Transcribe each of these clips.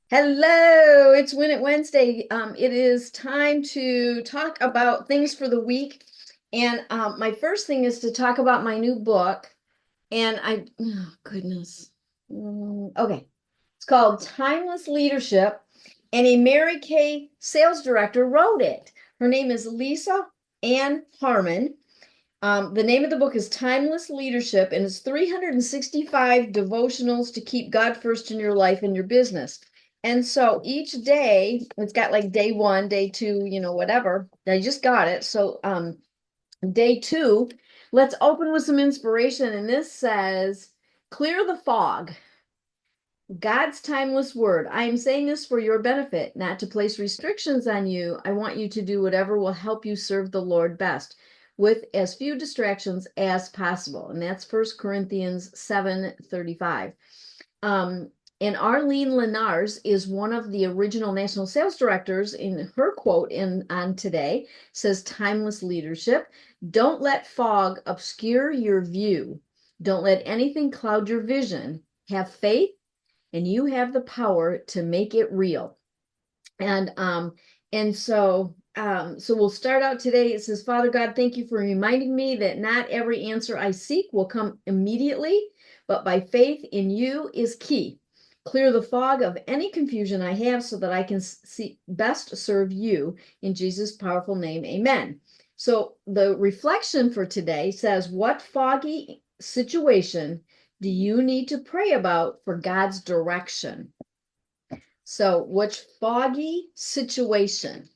Hello, it's Win It Wednesday. It is time to talk about things for the week. And my first thing is to talk about my new book. Oh goodness. Okay. It's called Timeless Leadership. And a Mary Kay sales director wrote it. Her name is Lisa Ann Harmon. The name of the book is Timeless Leadership, and it's 365 devotionals to keep God first in your life and your business. And so each day, it's got like day one, day two, whatever. I just got it. So day two, let's open with some inspiration. And this says, clear the fog. God's timeless word. I am saying this for your benefit, not to place restrictions on you. I want you to do whatever will help you serve the Lord best with as few distractions as possible. And that's 1 Corinthians 7:35. Um, and Arlene Lenars is one of the original national sales directors. In her quote on today says timeless leadership. Don't let fog obscure your view. Don't let anything cloud your vision. Have faith and you have the power to make it real. And so we'll start out today. It says, Father God, thank you for reminding me that not every answer I seek will come immediately, but by faith in you is key. Clear the fog of any confusion I have so that I can best serve you in Jesus' powerful name. Amen. So the reflection for today says, what foggy situation do you need to pray about for God's direction? So, which foggy situation?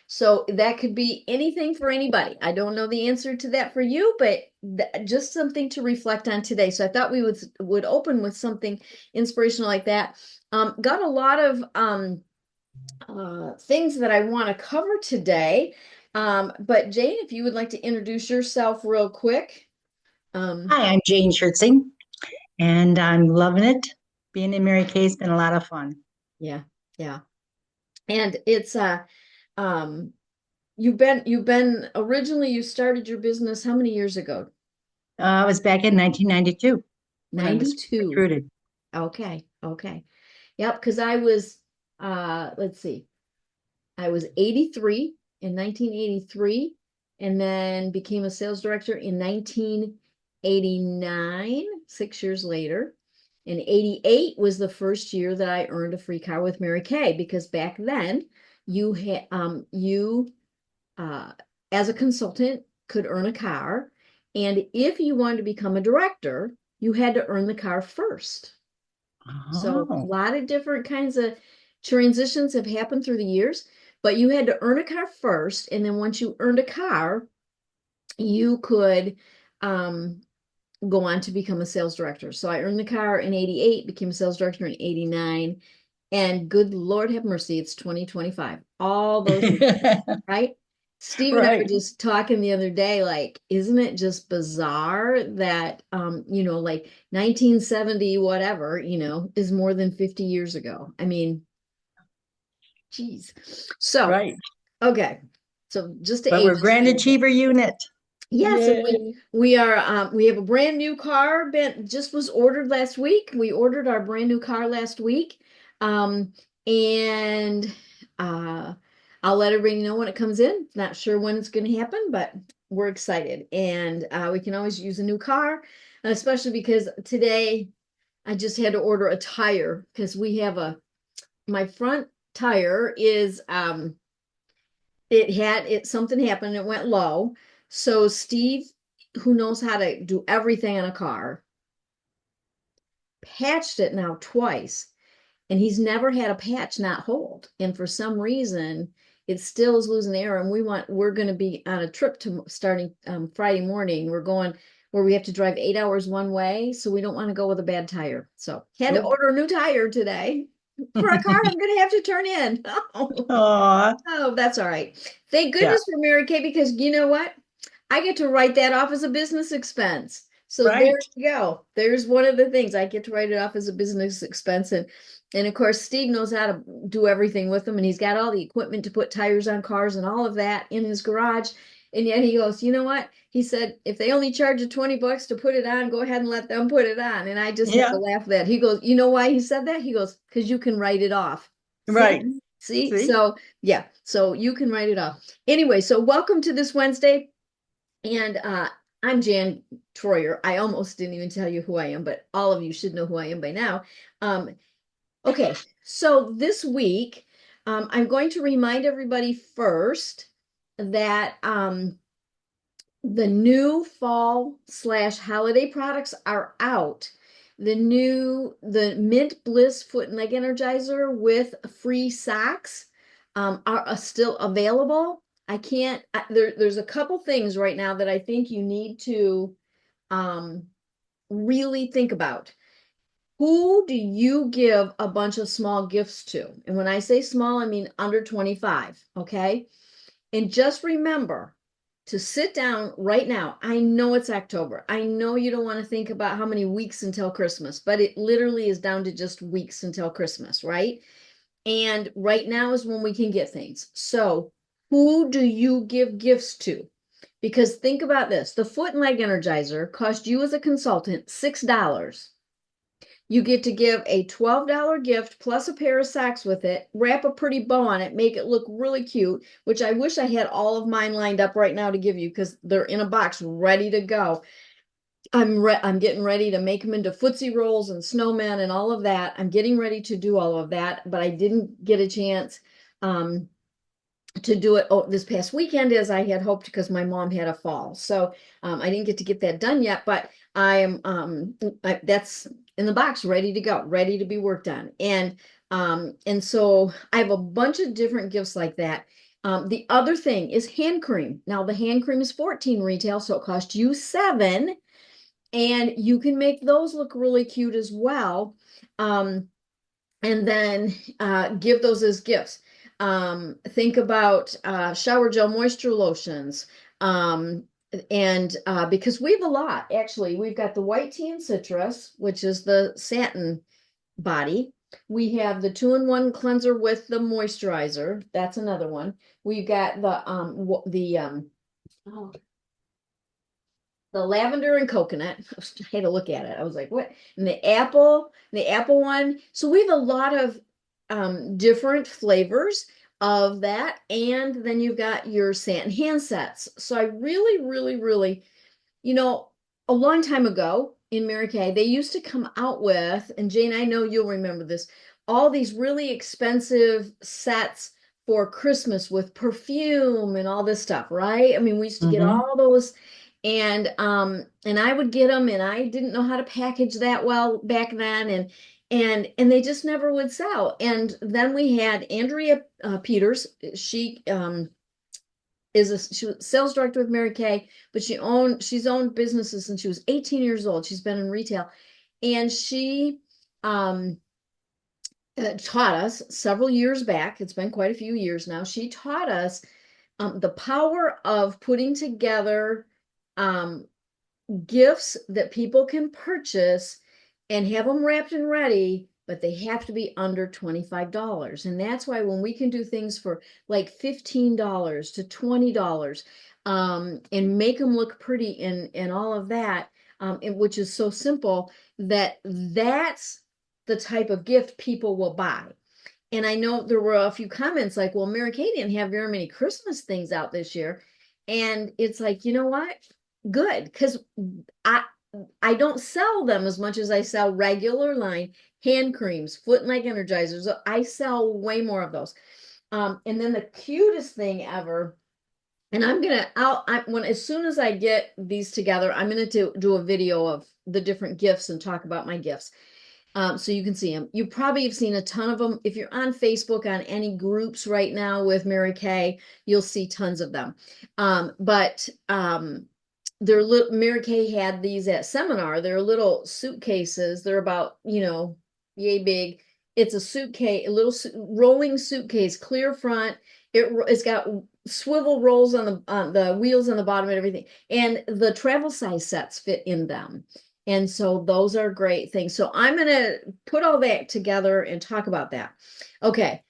So that could be anything for anybody. I don't know the answer to that for you, but just something to reflect on today. So I thought we would open with something inspirational like that. Got a lot of things that I want to cover today. But Jane, if you would like to introduce yourself real quick. Hi, I'm Jane Schertzing, and I'm loving it. Being in Mary Kay's been a lot of fun. Yeah, yeah. And it's um you've been originally you started your business how many years ago? I was back in 1992 when I was 92. recruited. Okay, okay. Yep, because I was let's see, I was 83 in 1983 and then became a sales director in 1989, 6 years later. And 88 was the first year that I earned a free car with Mary Kay because back then you uh, as a consultant could earn a car. And if you wanted to become a director, you had to earn the car first. So a Oh, lot of different kinds of transitions have happened through the years, but you had to earn a car first. And then once you earned a car, you could um, go on to become a sales director. So I earned the car in 88, became a sales director in 89. And good Lord have mercy, it's 2025. All those years, right? Steve and I were right. just talking the other day, like, isn't it just bizarre that, like 1970, whatever, is more than 50 years ago? I mean, geez. So, Right. okay. So just to But age we're us a Grand little bit. Achiever Unit. Yes, and we Yay. we are we have a brand new car. Ben just was ordered last week. We ordered our brand new car last week. Um, and I'll let everybody know when it comes in. Not sure when it's going to happen, but we're excited. And we can always use a new car, especially because today I just had to order a tire because we have my front tire is it something happened, it went low. So Steve, who knows how to do everything in a car, patched it now twice, and he's never had a patch not hold. And for some reason, it still is losing air. And we're going to be on a trip to starting Friday morning. We're going where we have to drive 8 hours one way, so we don't want to go with a bad tire. So had to Nope. order a new tire today for a car I'm going to have to turn in. Oh, Aw, oh, that's all right. Thank yeah, goodness for Mary Kay because you know what? I get to write that off as a business expense. So there right. you go. There's one of the things I get to write it off as a business expense. And of course, Steve knows how to do everything with them, and he's got all the equipment to put tires on cars and all of that in his garage. And yet he goes, you know what? He said, if they only charge you $20 to put it on, go ahead and let them put it on. And I just had Yeah. to laugh at that. He goes, you know why he said that? He goes, because you can write it off. Right. See, See? so yeah, so you can write it off. Anyway, so welcome to this Wednesday. And I'm Jan Troyer. I almost didn't even tell you who I am, but all of you should know who I am by now. Um, okay, so this week, I'm going to remind everybody first that the new fall/holiday products are out. The Mint Bliss Foot and Leg Energizer with free socks are still available. I can't, there's a couple things right now that I think you need to um, really think about. Who do you give a bunch of small gifts to? And when I say small, I mean under 25, okay? And just remember to sit down right now. I know it's October. I know you don't want to think about how many weeks until Christmas, but it literally is down to just weeks until Christmas, right? And right now is when we can get things. So, who do you give gifts to? Because think about this, the foot and leg energizer cost you as a consultant $6. You get to give a $12 gift plus a pair of socks with it, wrap a pretty bow on it, make it look really cute, which I wish I had all of mine lined up right now to give you because they're in a box ready to go. I'm getting ready to make them into Footsie Rolls and snowmen and all of that. I'm getting ready to do all of that, but I didn't get a chance um, to do it this past weekend as I had hoped because my mom had a fall. So I didn't get that done yet, but I am that's in the box, ready to go, ready to be worked on. And so I have a bunch of different gifts like that. The other thing is hand cream. Now the hand cream is 14 retail, so it costs you 7, and you can make those look really cute as well. And then give those as gifts. Think about shower gel moisture lotions. Um, and because we have a lot, actually, we've got the white tea and citrus, which is the satin body. We have the 2-in-1 cleanser with the moisturizer. That's another one. We've got oh, the lavender and coconut. I had to look at it. I was like, what? And the apple one. So we have a lot of different flavors of that. And then you've got your satin hand sets. So I really, really, really, you know, a long time ago in Mary Kay, they used to come out with, and Jane, I know you'll remember this, all these really expensive sets for Christmas with perfume and all this stuff, right? I mean, we used to get Mm-hmm. all those, and I would get them, and I didn't know how to package that well back then, and they just never would sell. And then we had Andrea Peters. She was sales director with Mary Kay, but she's owned businesses since she was 18 years old. She's been in retail, and she um, taught us several years back. It's been quite a few years now. She taught us the power of putting together um, gifts that people can purchase and have them wrapped and ready, but they have to be under $25. And that's why when we can do things for like $15 to $20 and make them look pretty and all of that, which is so simple that that's the type of gift people will buy. And I know there were a few comments like, well, Mary Kay didn't have very many Christmas things out this year. And it's like, you know what? Good, because I I don't sell them as much as I sell regular line hand creams, foot and leg energizers. I sell way more of those. And then the cutest thing ever, and as soon as I get these together, I'm gonna do a video of the different gifts and talk about my gifts. So you can see them. You probably have seen a ton of them. If you're on Facebook on any groups right now with Mary Kay, you'll see tons of them. But they're little. Mary Kay had these at seminar. They're little suitcases. They're about yay big. It's a suitcase, a little rolling suitcase, clear front. It's got swivel rolls on the wheels on the bottom and everything, and the travel size sets fit in them. And so those are great things. So I'm going to put all that together and talk about that. Okay.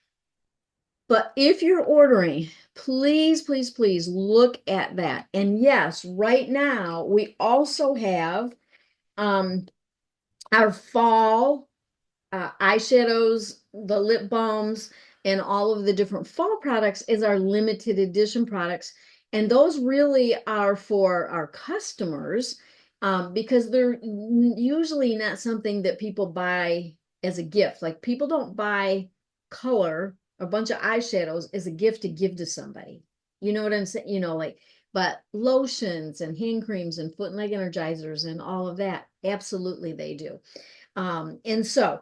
But if you're ordering, please, please, please look at that. And yes, right now we also have um, our fall eyeshadows, the lip balms. and all of the different fall products is our limited edition products. And those really are for our customers, because they're usually not something that people buy as a gift. Like people don't buy color, a bunch of eyeshadows as a gift to give to somebody. You know what I'm saying? Like, but lotions and hand creams and foot and leg energizers and all of that, absolutely they do. And so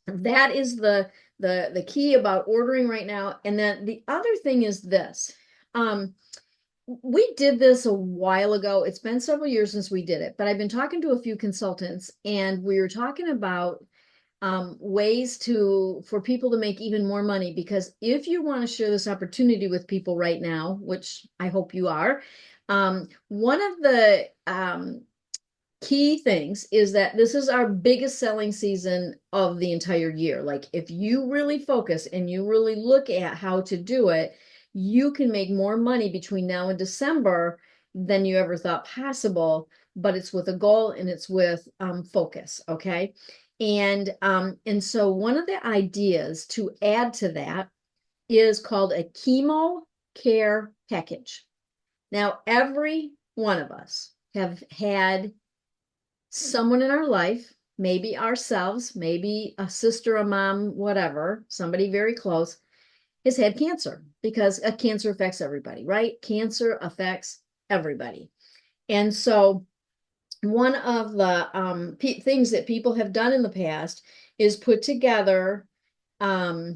that is the key about ordering right now. And then the other thing is this. We did this a while ago. It's been several years since we did it, but I've been talking to a few consultants, and we were talking about ways for people to make even more money. Because if you want to share this opportunity with people right now, which I hope you are, one of the key things is that this is our biggest selling season of the entire year. Like if you really focus and you really look at how to do it, you can make more money between now and December than you ever thought possible, but it's with a goal and it's with focus. Okay. And so one of the ideas to add to that is called a chemo care package. Now, every one of us have had someone in our life, maybe ourselves, maybe a sister, a mom, whatever, somebody very close, has had cancer, because cancer affects everybody, right? Cancer affects everybody. And so one of the things that people have done in the past is put together a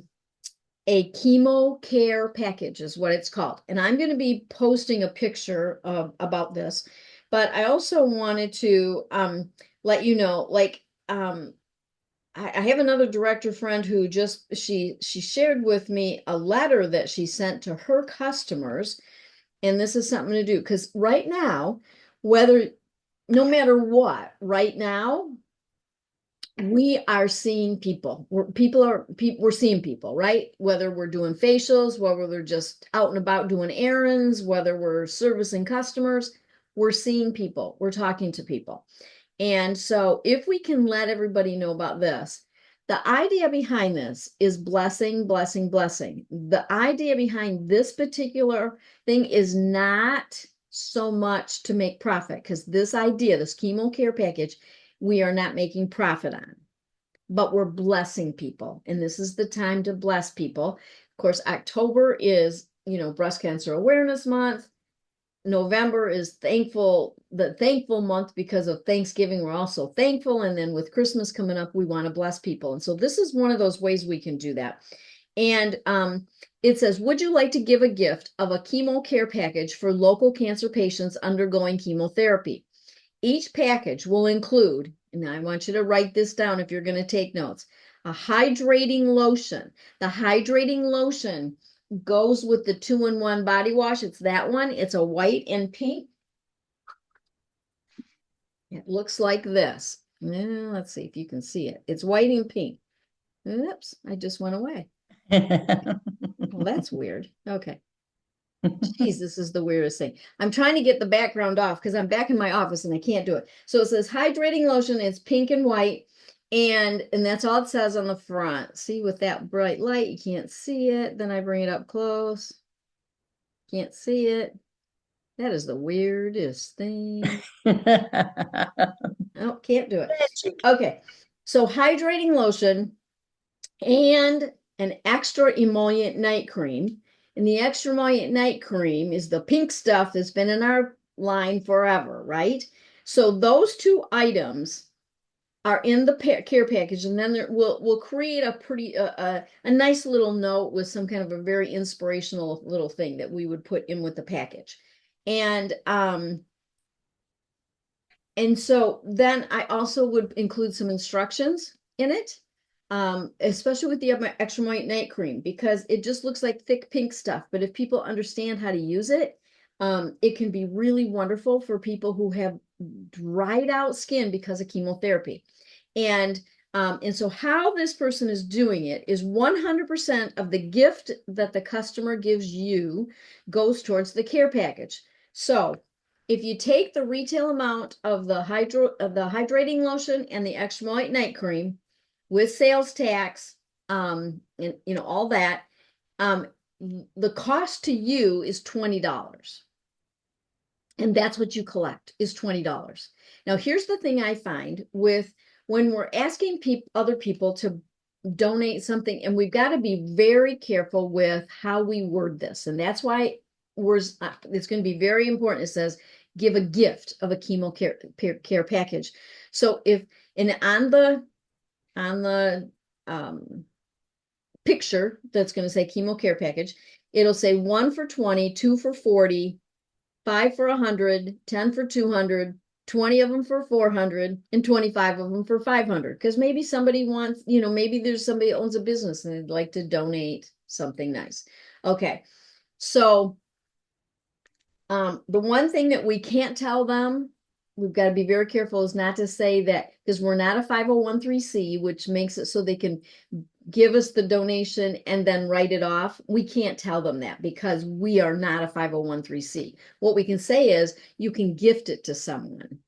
chemo care package is what it's called. And I'm going to be posting a picture about this, but I also wanted to let you know, like, I have another director friend who she shared with me a letter that she sent to her customers. And this is something to do, because right now, no matter what, right now, we are seeing people. We're seeing people, right? Whether we're doing facials, whether they're just out and about doing errands, whether we're servicing customers, we're seeing people. We're talking to people. And so if we can let everybody know about this, the idea behind this is blessing, blessing, blessing. The idea behind this particular thing is not so much to make profit, because this chemo care package, we are not making profit on, but we're blessing people. And this is the time to bless people. Of course, October is, Breast Cancer Awareness Month. November is the thankful month because of Thanksgiving. We're also thankful. And then with Christmas coming up, we want to bless people. And so this is one of those ways we can do that. And it says, would you like to give a gift of a chemo care package for local cancer patients undergoing chemotherapy? Each package will include, and I want you to write this down if you're going to take notes, a hydrating lotion. The hydrating lotion goes with the 2-in-1 body wash. It's that one. It's a white and pink. It looks like this. Let's see if you can see it. It's white and pink. Oops, I just went away. Well, that's weird. Okay. Geez, this is the weirdest thing. I'm trying to get the background off because I'm back in my office and I can't do it. So it says hydrating lotion. It's pink and white. And that's all it says on the front. See, with that bright light, you can't see it. Then I bring it up close. Can't see it. That is the weirdest thing. Oh, can't do it. Okay. So hydrating lotion and an extra emollient night cream. And the extra emollient night cream is the pink stuff that's been in our line forever, right? So those two items are in the care package, and then we'll create a nice little note with some kind of a very inspirational little thing that we would put in with the package. And so then I also would include some instructions in it, especially with the extra white night cream, because it just looks like thick pink stuff. But if people understand how to use it, it can be really wonderful for people who have dried out skin because of chemotherapy. And so how this person is doing it is 100% of the gift that the customer gives you goes towards the care package. So if you take the retail amount of the hydrating lotion and the extra white night cream with sales tax, and all that, um, the cost to you is $20. And that's what you collect is $20. Now, here's the thing I find with when we're asking other people to donate something, and we've got to be very careful with how we word this. And that's why it's going to be very important. It says, give a gift of a chemo care package. So if, and on the picture that's going to say chemo care package, it'll say 1 for 20, 2 for 40, 5 for 100, 10 for 200, 20 of them for 400, and 25 of them for 500. Because maybe somebody wants, maybe there's somebody that owns a business and they'd like to donate something nice. Okay. So the one thing that we can't tell them, we've got to be very careful, is not to say that, because we're not a 501(c), which makes it so they can give us the donation and then write it off. We can't tell them that because we are not a 501(c). What we can say is you can gift it to someone.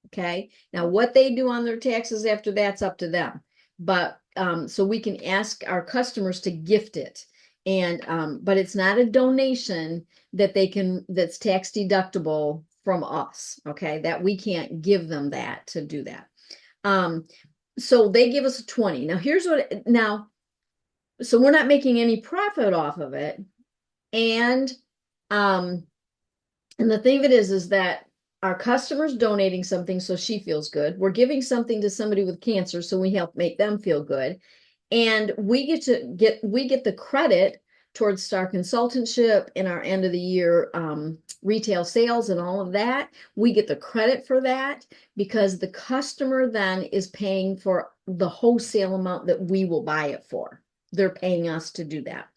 Okay. Now, what they do on their taxes after that's up to them. But so we can ask our customers to gift it. And but it's not a donation that's tax deductible from us. Okay. That we can't give them that to do that. So they give us a 20. So we're not making any profit off of it. And the thing of it is that our customer's donating something so she feels good. We're giving something to somebody with cancer, so we help make them feel good. And we get the credit towards Star Consultantship in our end of the year retail sales and all of that. We get the credit for that because the customer then is paying for the wholesale amount that we will buy it for. They're paying us to do that.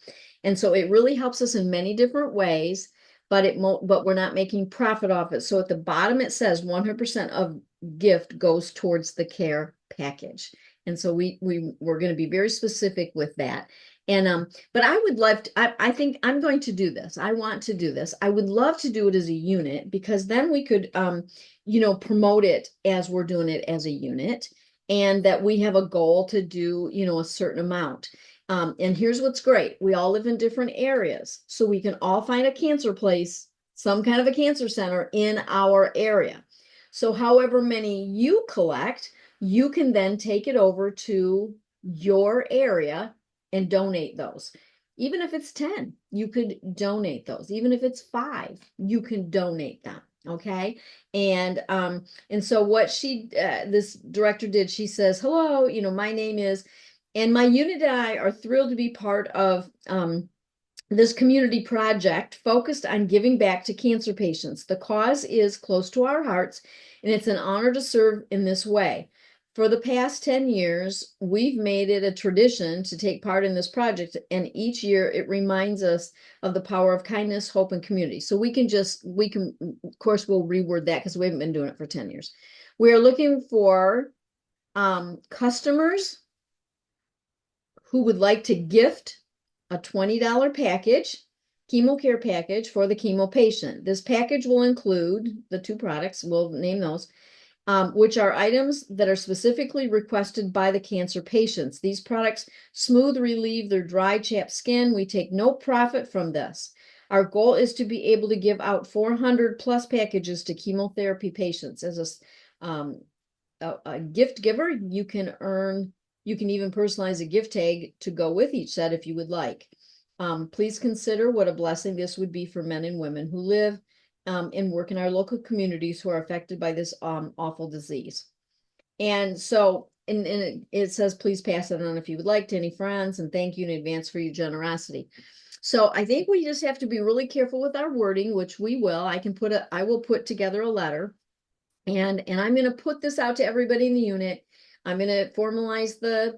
And so it really helps us in many different ways, but we're not making profit off it. So at the bottom it says 100% of gift goes towards the care package. And so we're going to be very specific with that. And but I would love to, I think I'm going to do this. I want to do this. I would love to do it as a unit because then we could promote it as we're doing it as a unit, and that we have a goal to do, a certain amount. And here's what's great. We all live in different areas, so we can all find a cancer place, some kind of a cancer center in our area. So however many you collect, you can then take it over to your area and donate those. Even if it's 10, you could donate those. Even if it's 5, you can donate them. Okay. And so what this director did, she says, hello, my name is, and my unit and I are thrilled to be part of this community project focused on giving back to cancer patients. The cause is close to our hearts, and it's an honor to serve in this way. For the past 10 years, we've made it a tradition to take part in this project, and each year it reminds us of the power of kindness, hope, and community. So we can, of course, we'll reword that because we haven't been doing it for 10 years. We are looking for customers who would like to gift a $20 package, chemo care package for the chemo patient. This package will include the 2 products, we'll name those, which are items that are specifically requested by the cancer patients. These products smooth, relieve their dry, chapped skin. We take no profit from this. Our goal is to be able to give out 400 plus packages to chemotherapy patients. As a gift giver, you can even personalize a gift tag to go with each set if you would like. Please consider what a blessing this would be for men and women who live and work in our local communities who are affected by this awful disease. And so, and it says, please pass it on if you would like to any friends, and thank you in advance for your generosity. So I think we just have to be really careful with our wording, which we will. I will put together a letter, and I'm going to put this out to everybody in the unit. I'm going to formalize the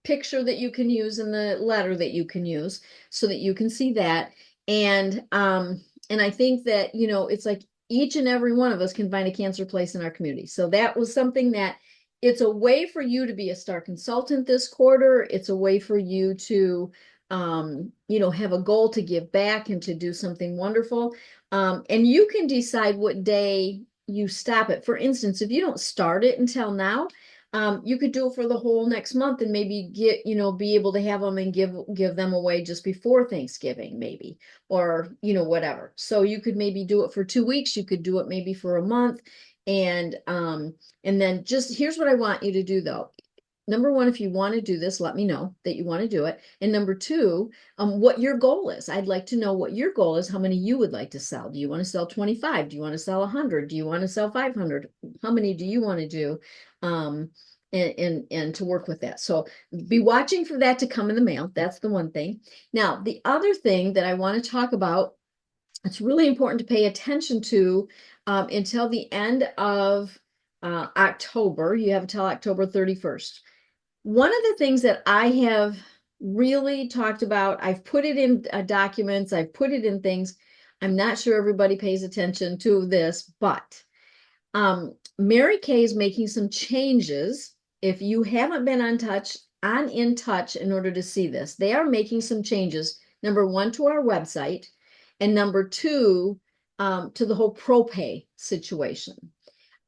picture that you can use and the letter that you can use so that you can see that. And I think that, it's like each and every one of us can find a cancer place in our community. So that was something that it's a way for you to be a Star consultant this quarter. It's a way for you to, have a goal to give back and to do something wonderful. And you can decide what day you stop it. For instance, if you don't start it until now, You could do it for the whole next month and maybe be able to have them and give them away just before Thanksgiving, maybe, or whatever. So you could maybe do it for 2 weeks. You could do it maybe for a month, and then just here's what I want you to do though. Number one, if you want to do this, let me know that you want to do it. And number two, what your goal is. I'd like to know what your goal is, how many you would like to sell. Do you want to sell 25? Do you want to sell 100? Do you want to sell 500? How many do you want to do? Um, and to work with that. So be watching for that to come in the mail. That's the one thing. Now, the other thing that I want to talk about, it's really important to pay attention to until the end of October. You have until October 31st. One of the things that I have really talked about, I've put it in documents, I've put it in things. I'm not sure everybody pays attention to this, but Mary Kay is making some changes. If you haven't been in touch in order to see this, they are making some changes. Number one, to our website, and number two, to the whole ProPay situation.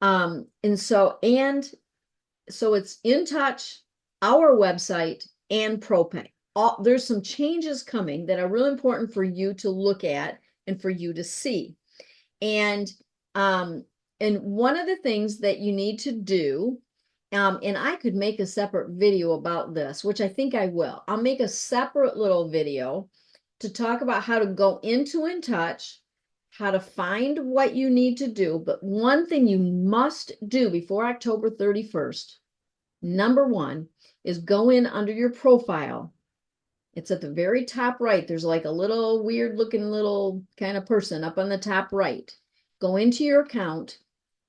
And so it's In Touch, our website, and ProPay. There's some changes coming that are really important for you to look at and for you to see. And one of the things that you need to do, and I could make a separate video about this, which I think I will. I'll make a separate little video to talk about how to go into In Touch, how to find what you need to do. But one thing you must do before October 31st, number one, is go in under your profile. It's at the very top right. There's like a little weird looking little kind of person up on the top right. Go into your account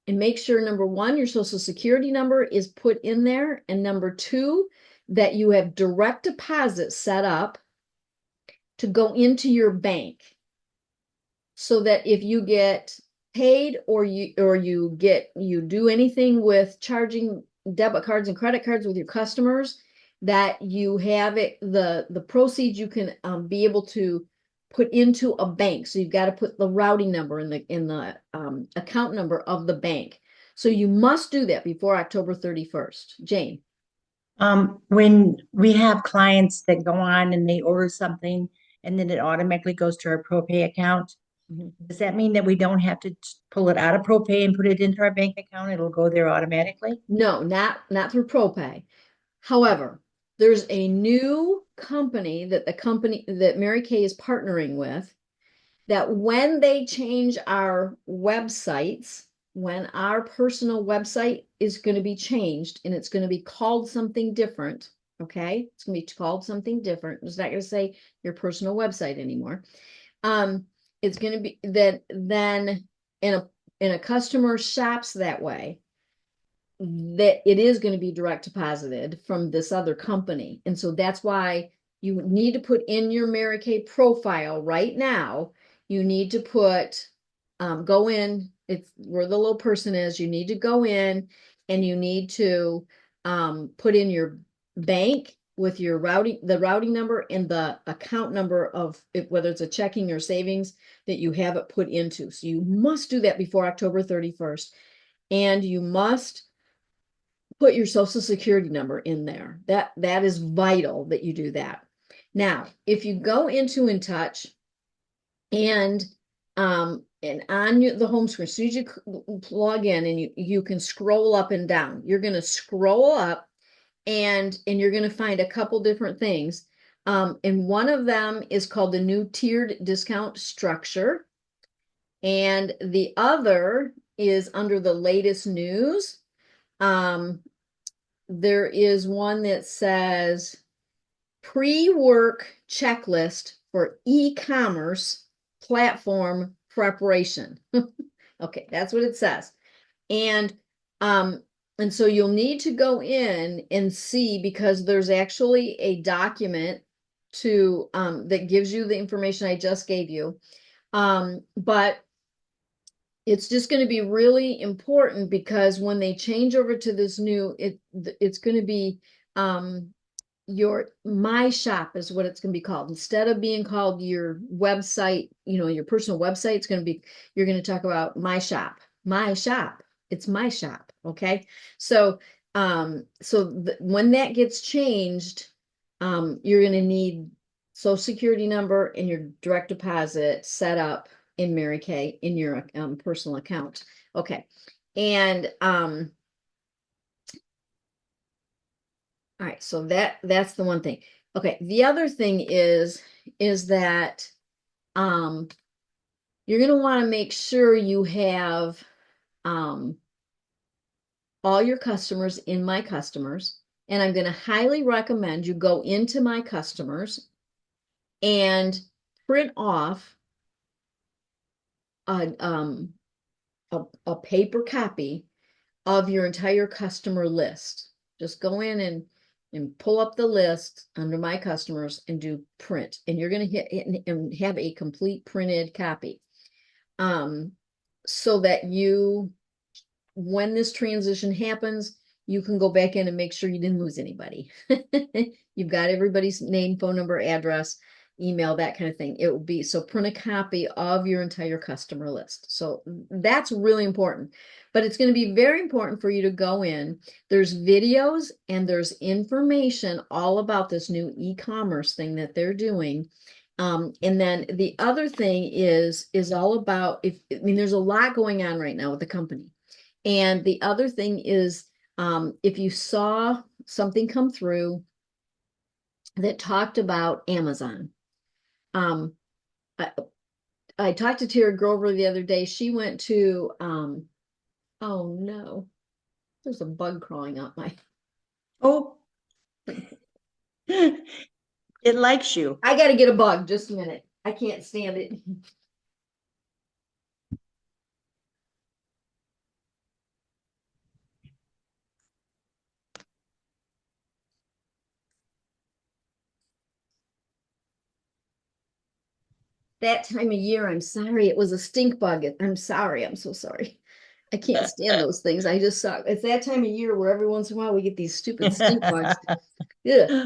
and make sure, number one, your social security number is put in there. And number two, that you have direct deposit set up to go into your bank, so that if you get paid or you do anything with charging debit cards and credit cards with your customers, that you have the proceeds you can be able to put into a bank. So you've got to put the routing number in the account number of the bank. So you must do that before October 31st. Jane. When we have clients that go on and they order something and then it automatically goes to our ProPay account, does that mean that we don't have to pull it out of ProPay and put it into our bank account? It'll go there automatically? No, not through ProPay. However, there's a new company that Mary Kay is partnering with, that when they change our websites, when our personal website is going to be changed and it's going to be called something different, okay? It's going to be called something different. It's not going to say your personal website anymore. It's going to be that then in a customer shops that way, that it is going to be direct deposited from this other company. And so that's why you need to put in your Mary Kay profile right now. You need to go in, it's where the little person is. You need to go in and you need to put in your bank with the routing number and the account number of whether it's a checking or savings that you have it put into. So you must do that before October 31st. And you must put your social security number in there. That is vital that you do that. Now, if you go into In Touch and on the home screen, as soon as you log in and you can scroll up and down, you're going to scroll up and you're going to find a couple different things. And one of them is called the new tiered discount structure. And the other is under the latest news. There is one that says pre-work checklist for e-commerce platform preparation. Okay, that's what it says. And so you'll need to go in and see, because there's actually a document that gives you the information I just gave you. But it's just going to be really important, because when they change over to this new, it's going to be your My Shop is what it's going to be called. Instead of being called your website, your personal website, you're going to talk about My Shop. My Shop. It's My Shop. Okay. So So when that gets changed, you're going to need social security number and your direct deposit set up in Mary Kay in your personal account. Okay. And all right, so that's the one thing. Okay, the other thing is that um you're going to want to make sure you have um all your customers in my customers, and I'm going to highly recommend you go into my customers and print off a a paper copy of your entire customer list. Just go in and pull up the list under my customers and do print, and you're going to hit and have a complete printed copy, um, so that you, when this transition happens, you can go back in and make sure you didn't lose anybody. You've got everybody's name, phone number, address, email, that kind of thing. It will be, so print a copy of your entire customer list. So that's really important. But it's going to be very important for you to go in. There's videos and there's information all about this new e-commerce thing that they're doing. And then the other thing is all about, if I mean, there's a lot going on right now with the company. And the other thing is, if you saw something come through that talked about Amazon, um, I, I talked to Tara Grover the other day. She went to, oh no, there's a bug crawling up my, Oh, it likes you. I got to get a bug, just a minute. I can't stand it. That time of year, I'm sorry, it was a stink bug. I'm sorry, I'm so sorry. I can't stand those things. I just saw it's that time of year where every once in a while we get these stupid stink bugs. Yeah.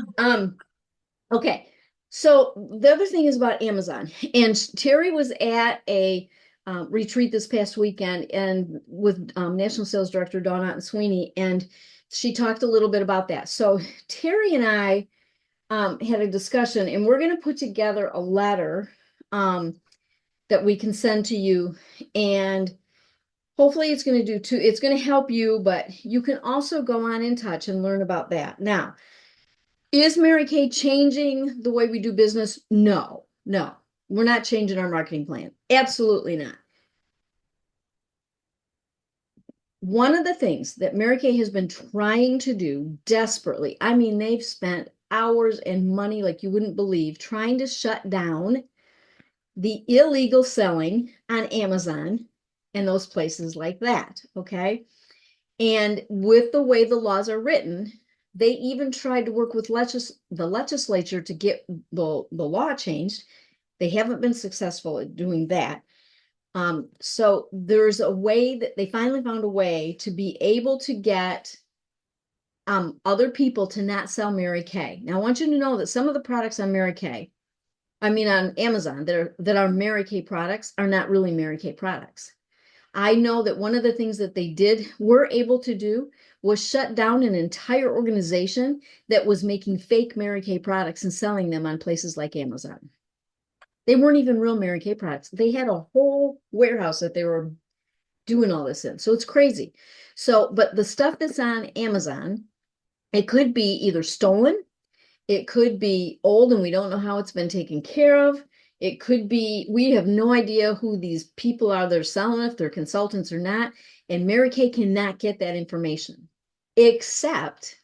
Okay. So the other thing is about Amazon. And Terry was at a retreat this past weekend and with National Sales Director Dawn Otten-Sweeney, and she talked a little bit about that. So Terry and I had a discussion, and we're going to put together a letter that we can send to you, and hopefully it's going to do two. It's going to help you, but you can also go on In Touch and learn about that. Now, is Mary Kay changing the way we do business? No, no, we're not changing our marketing plan. Absolutely not. One of the things that Mary Kay has been trying to do desperately, I mean, they've spent hours and money like you wouldn't believe trying to shut down the illegal selling on Amazon and those places like that. Okay. And with the way the laws are written, they even tried to work with the legislature to get the law changed. They haven't been successful at doing that. So there's a way that they finally found a way to be able to get other people to not sell Mary Kay. Now, I want you to know that some of the products on Mary Kay, I mean on Amazon, that are Mary Kay products are not really Mary Kay products. I know that one of the things that they were able to do was shut down an entire organization that was making fake Mary Kay products and selling them on places like Amazon. They weren't even real Mary Kay products. They had a whole warehouse that they were doing all this in. So it's crazy. So, but the stuff that's on Amazon, it could be either stolen, it could be old and we don't know how it's been taken care of. It could be, we have no idea who these people are they're selling, if they're consultants or not. And Mary Kay cannot get that information, except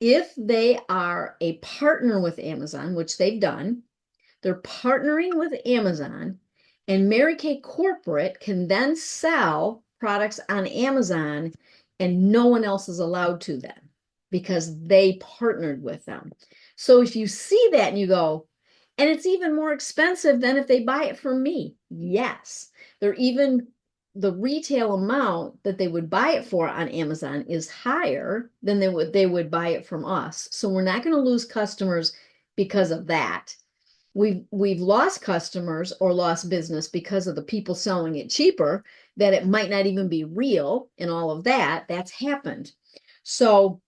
if they are a partner with Amazon, which they've done. They're partnering with Amazon, and Mary Kay Corporate can then sell products on Amazon, and no one else is allowed to then because they partnered with them. So if you see that and you go, and it's even more expensive than if they buy it from me. Yes, they're even the retail amount that they would buy it for on Amazon is higher than they would buy it from us. So we're not going to lose customers because of that. We've lost customers or lost business because of the people selling it cheaper, that it might not even be real and all of that. That's happened. So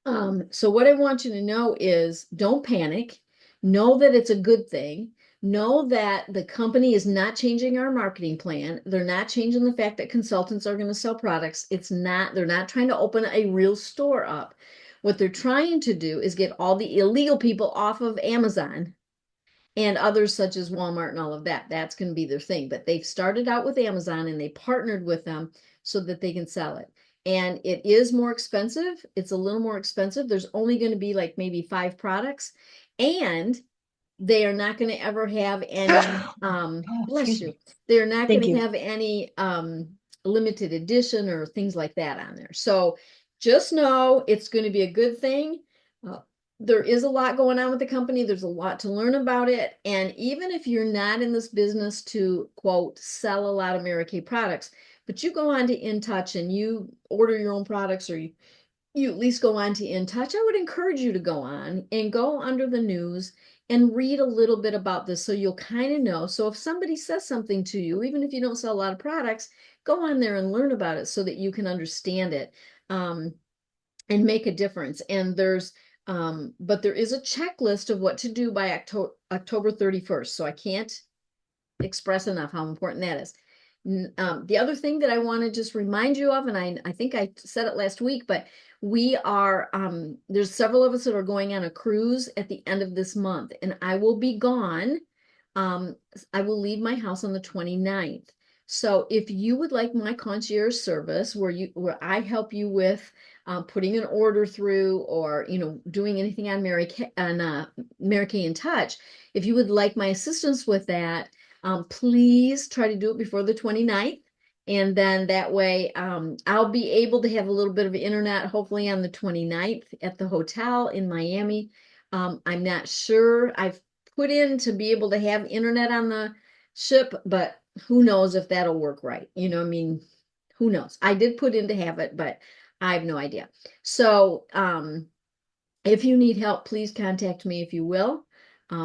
what I want you to know is don't panic. Know that it's a good thing. Know that the company is not changing our marketing plan. They're not changing the fact that consultants are going to sell products. They're not trying to open a real store up. What they're trying to do is get all the illegal people off of Amazon and others such as Walmart and all of that. That's going to be their thing. But they've started out with Amazon and they partnered with them so that they can sell it. And it is more expensive. It's a little more expensive. There's only going to be like maybe 5 products. And they are not going to ever have any, Oh, bless excuse you, me. they're not going Thank to you. have any limited edition or things like that on there. So just know it's going to be a good thing. Uh, there is a lot going on with the company. There's a lot to learn about it. And even if you're not in this business to quote, sell a lot of Mary Kay products, but you go on to InTouch and you order your own products or you at least go on to InTouch, I would encourage you to go on and go under the news and read a little bit about this so you'll kind of know. So if somebody says something to you, even if you don't sell a lot of products, go on there and learn about it so that you can understand it um, and make a difference. But there is a checklist of what to do by October 31st. So I can't express enough how important that is. The other thing that I want to just remind you of, and I think I said it last week, but there's several of us that are going on a cruise at the end of this month, and I will be gone. Um, I will leave my house on the 29th. So if you would like my concierge service where I help you with putting an order through or doing anything on Mary Kay in Touch, if you would like my assistance with that, please try to do it before the 29th. And then that way, I'll be able to have a little bit of internet, hopefully on the 29th at the hotel in Miami. I'm not sure. I've put in to be able to have internet on the ship, but who knows if that'll work right. I mean, who knows? I did put in to have it, but I have no idea. So, if you need help, please contact me if you will,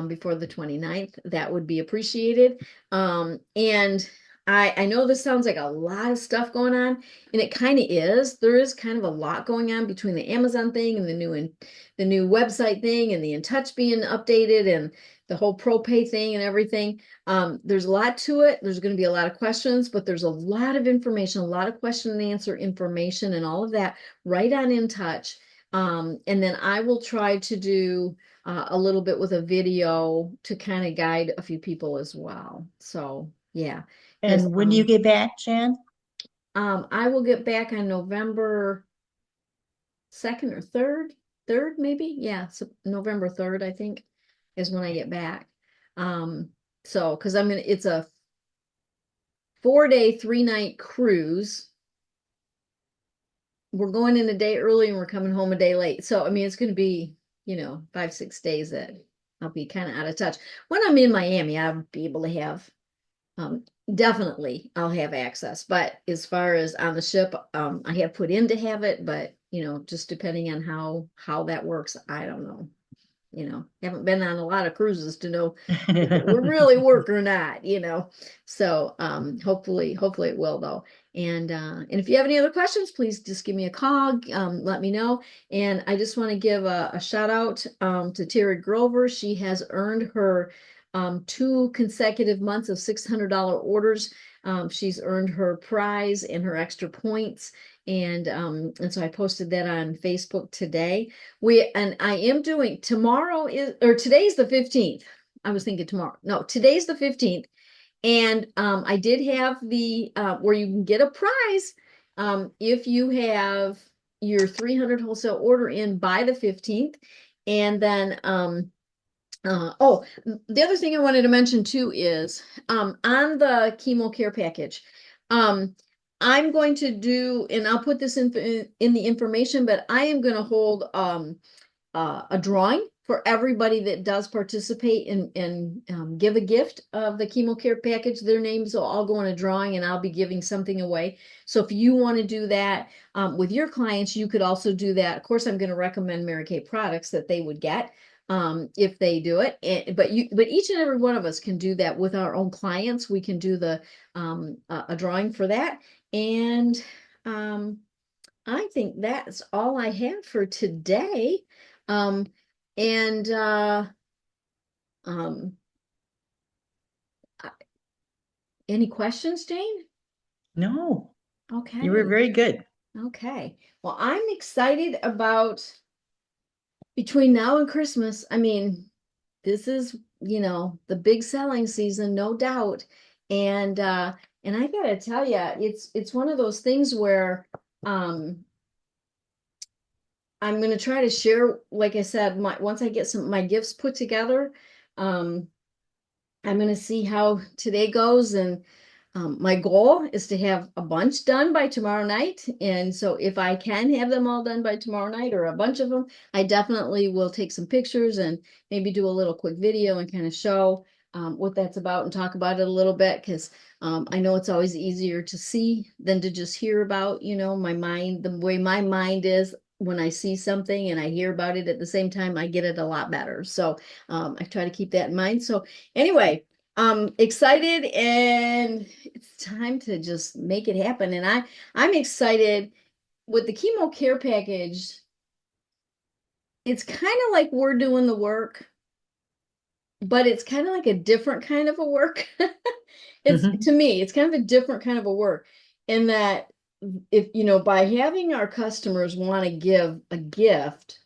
before the 29th. That would be appreciated. And I know this sounds like a lot of stuff going on, and it kind of is. There is kind of a lot going on between the Amazon thing and the new website thing and the InTouch being updated and the whole ProPay thing and everything. There's a lot to it. There's going to be a lot of questions, but there's a lot of information, a lot of question and answer information and all of that right on InTouch. And then I will try to do a little bit with a video to kind of guide a few people as well. So yeah, because And when do you get back, Jan? I will get back on November 2nd or 3rd, 3rd maybe. Yeah, so November 3rd, I think, is when I get back. So because it's a 4-day, 3-night cruise. We're going in a day early and we're coming home a day late. So, I mean, it's going to be, 5, 6 days that I'll be kind of out of touch. When I'm in Miami, I'll be able to have, um, definitely I'll have access. But as far as on the ship, I have put in to have it, but, just depending on how that works, I don't know. Haven't been on a lot of cruises to know if it will really work or not. So hopefully it will though. And if you have any other questions, please just give me a call, let me know. And I just want to give a shout out to Terry Grover. She has earned her 2 consecutive months of $600 orders. She's earned her prize and her extra points. And so I posted that on Facebook today. I am doing today's the 15th. I was thinking tomorrow. No, today's the 15th. And I did have the where you can get a prize if you have your 300 wholesale order in by the 15th. And then the other thing I wanted to mention too is on the chemo care package. Um, I'm going to do, and I'll put this in the information, but I am going to hold a drawing for everybody that does participate and give a gift of the chemo care package. Their names will all go in a drawing, and I'll be giving something away. So if you want to do that with your clients, you could also do that. Of course, I'm going to recommend Mary Kay products that they would get if they do it. But each and every one of us can do that with our own clients. We can do a drawing for that. And I think that's all I have for today. Um, and um, uh, any questions, Jane? No, you were Okay. very good. Okay. Well, I'm excited about between now and Christmas. I mean, this is, the big selling season, no doubt. And I gotta tell you, it's one of those things where um I'm gonna try to share, like I said, my once I get my gifts put together, um, I'm gonna see how today goes, and my goal is to have a bunch done by tomorrow night. And so if I can have them all done by tomorrow night or a bunch of them, I definitely will take some pictures and maybe do a little quick video and kind of show what that's about and talk about it a little bit because I know it's always easier to see than to just hear about, my mind, the way my mind is. When I see something and I hear about it at the same time, I get it a lot better. So I try to keep that in mind. So anyway, I'm excited and it's time to just make it happen. And I'm excited with the chemo care package. It's kind of like we're doing the work, but it's kind of like a different kind of a work. It's Mhm. to me, it's kind of a different kind of a work in that if by having our customers want to give a gift,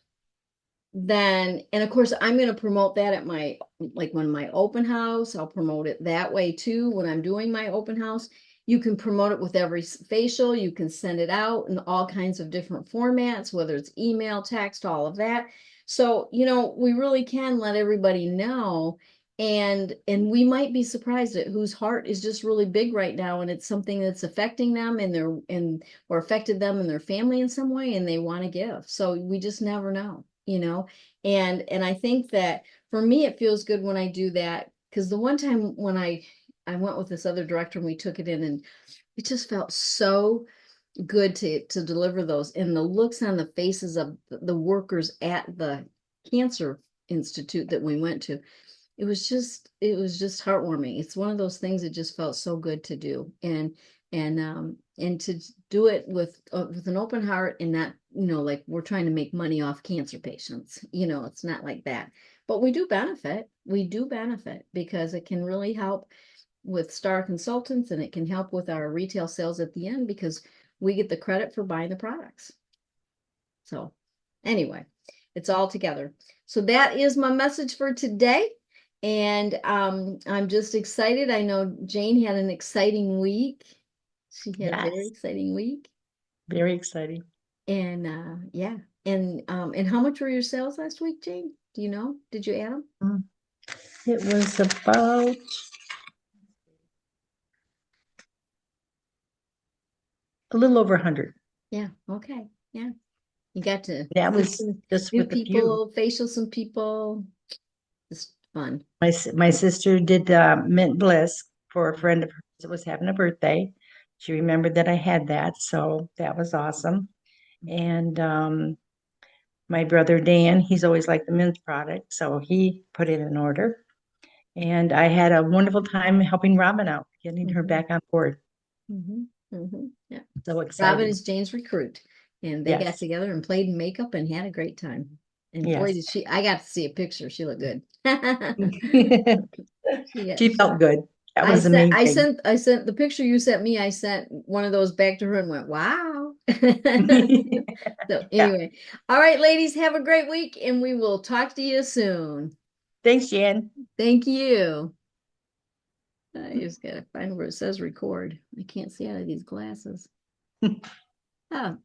then and of course I'm going to promote that at my like when my open house, I'll promote it that way too. When I'm doing my open house, you can promote it with every facial, you can send it out in all kinds of different formats, whether it's email, text, all of that. So we really can let everybody know, and we might be surprised at whose heart is just really big right now, and it's something that's affecting them and their and or affected them and their family in some way, and they want to give. So we just never know. And I think that for me it feels good when I do that, because the one time when I went with this other director and we took it in, and it just felt so good to deliver those, and the looks on the faces of the workers at the cancer institute that we went to, it was just heartwarming. It's one of those things that just felt so good to do, and to do it with an open heart, and not like we're trying to make money off cancer patients. It's not like that. But we do benefit because it can really help with Star Consultants, and it can help with our retail sales at the end because we get the credit for buying the products. So anyway, it's all together. So that is my message for today. And I'm just excited. I know Jane had an exciting week. She had a very Yes, exciting week. very exciting. And yeah. And how much were your sales last week, Jane? Do you know? Did you add them? Mm. It was about a little over 100. Yeah. Okay. Yeah. You got to That meet was some just new with a few. people, facial some people. It's fun. My sister did mint bliss for a friend of hers that was having a birthday. She remembered that I had that, so that was awesome. And my brother Dan, he's always liked the mint product, so he put it in order. And I had a wonderful time helping Robin out, getting her Mm-hmm. back on board. Yeah. So Robin excited. is Jane's recruit, and they got Yes, together and played makeup and had a great time. And boy, yes. did I got to see a picture. She looked good. Yeah, She felt good. That I was the sent, main I thing. sent, I sent the picture you sent me. I sent one of those back to her and went, wow. So Yeah. anyway, all right, ladies, have a great week, and we will talk to you soon. Thanks, Jan. Thank you. I just gotta find where it says record. I can't see out of these glasses. Oh,